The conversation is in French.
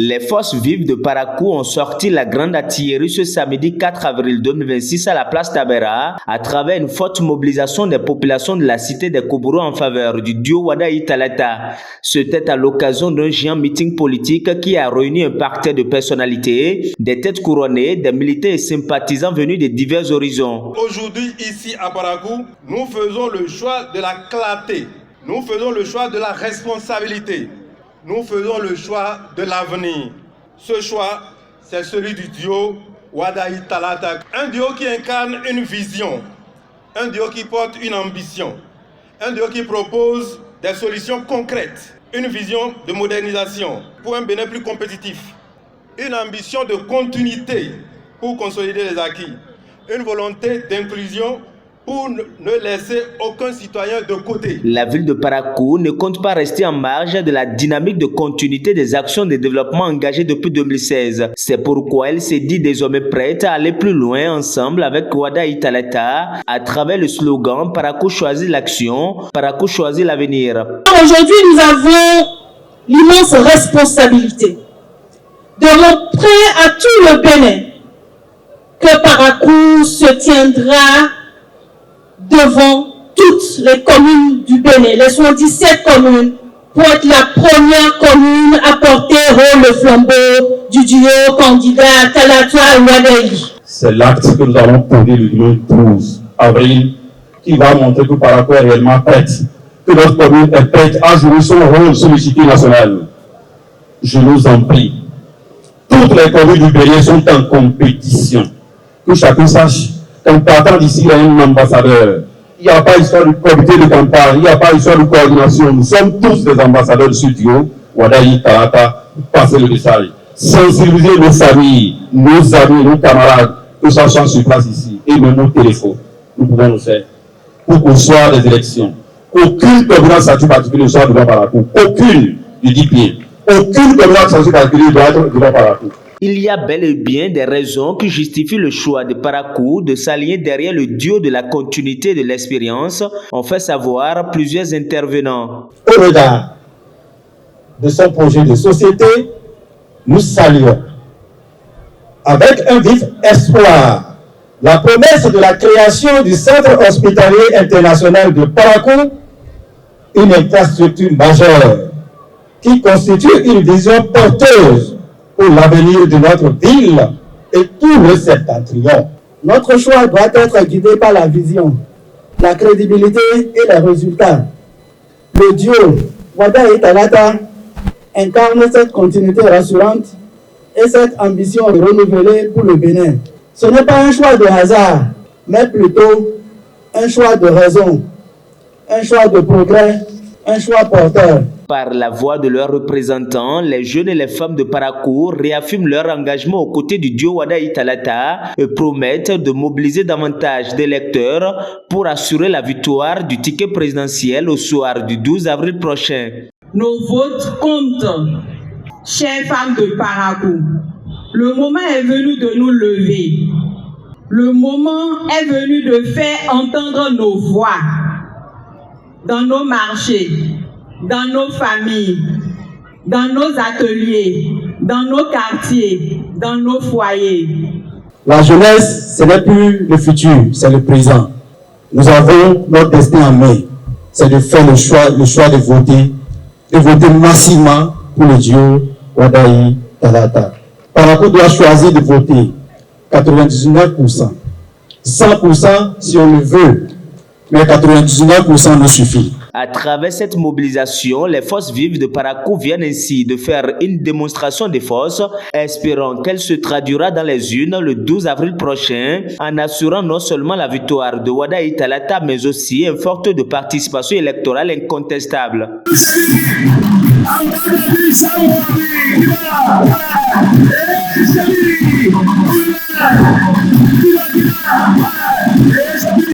Les forces vives de Parakou ont sorti la grande artillerie ce samedi 4 avril 2026 à la place Tabera à travers une forte mobilisation des populations de la cité des Koboro en faveur du duo Wadayi Talata. C'était à l'occasion d'un géant meeting politique qui a réuni un parterre de personnalités, des têtes couronnées, des militaires et sympathisants venus de divers horizons. Aujourd'hui, ici à Parakou, nous faisons le choix de la clarté, nous faisons le choix de la responsabilité. Nous faisons le choix de l'avenir. Ce choix, c'est celui du duo Wadayi Talata. Un duo qui incarne une vision, un duo qui porte une ambition, un duo qui propose des solutions concrètes, une vision de modernisation pour un Bénin plus compétitif, une ambition de continuité pour consolider les acquis, une volonté d'inclusion pour ne laisser aucun citoyen de côté. La ville de Parakou ne compte pas rester en marge de la dynamique de continuité des actions de développement engagées depuis 2016. C'est pourquoi elle s'est dit désormais prête à aller plus loin ensemble avec Wadayi Talata à travers le slogan « Parakou choisit l'action, Parakou choisit l'avenir ». Aujourd'hui, nous avons l'immense responsabilité de montrer à tout le Bénin que Parakou se tiendra devant toutes les communes du Bénin, les 77 communes, pour être la première commune à porter haut le flambeau du duo candidat Talata Wadayi. C'est l'acte que nous allons poser le dimanche 12 avril qui va montrer que Parakou est réellement prête, que notre commune est prête à jouer son rôle sur l'échiquier national. Je nous en prie. Toutes les communes du Bénin sont en compétition. Que chacun sache qu'en partant d'ici, il y a un ambassadeur. Il n'y a pas histoire de comité de campagne, il n'y a pas histoire de coordination. Nous sommes tous des ambassadeurs de ce duo, Wadayi Talata, passer le message. Sensibiliser nos familles, nos amis, nos camarades, que ça soit sur place ici, et même nos téléphones. Nous pouvons le faire. Pour qu'au soir des élections, aucune commune statut particulier ne soit devant Parakou. Aucune, je dis bien. Aucune commune statut particulier doit être devant Parakou. Il y a bel et bien des raisons qui justifient le choix de Parakou de s'aligner derrière le duo de la continuité de l'expérience, ont fait savoir plusieurs intervenants. Au regard de son projet de société, nous saluons avec un vif espoir la promesse de la création du Centre hospitalier international de Parakou, une infrastructure majeure qui constitue une vision porteuse pour l'avenir de notre ville et tout le septentrion. Notre choix doit être guidé par la vision, la crédibilité et les résultats. Le duo Wadayi Talata incarne cette continuité rassurante et cette ambition renouvelée pour le Bénin. Ce n'est pas un choix de hasard, mais plutôt un choix de raison, un choix de progrès, un choix porteur. Par la voix de leurs représentants, les jeunes et les femmes de Parakou réaffirment leur engagement aux côtés du duo Wadayi Talata et promettent de mobiliser davantage d'électeurs pour assurer la victoire du ticket présidentiel au soir du 12 avril prochain. Nos votes comptent, chères femmes de Parakou. Le moment est venu de nous lever. Le moment est venu de faire entendre nos voix dans nos marchés, dans nos familles, dans nos ateliers, dans nos quartiers, dans nos foyers. La jeunesse, ce n'est plus le futur, c'est le présent. Nous avons notre destin en main. C'est de faire le choix de voter massivement pour le duo Wadayi Talata. Parakou doit choisir de voter 99%. 100% si on le veut, mais 99% nous suffit. À travers cette mobilisation, les forces vives de Parakou viennent ainsi de faire une démonstration de force, espérant qu'elle se traduira dans les urnes le 12 avril prochain, en assurant non seulement la victoire de Wadayi Talata, mais aussi un fort taux de participation électorale incontestable.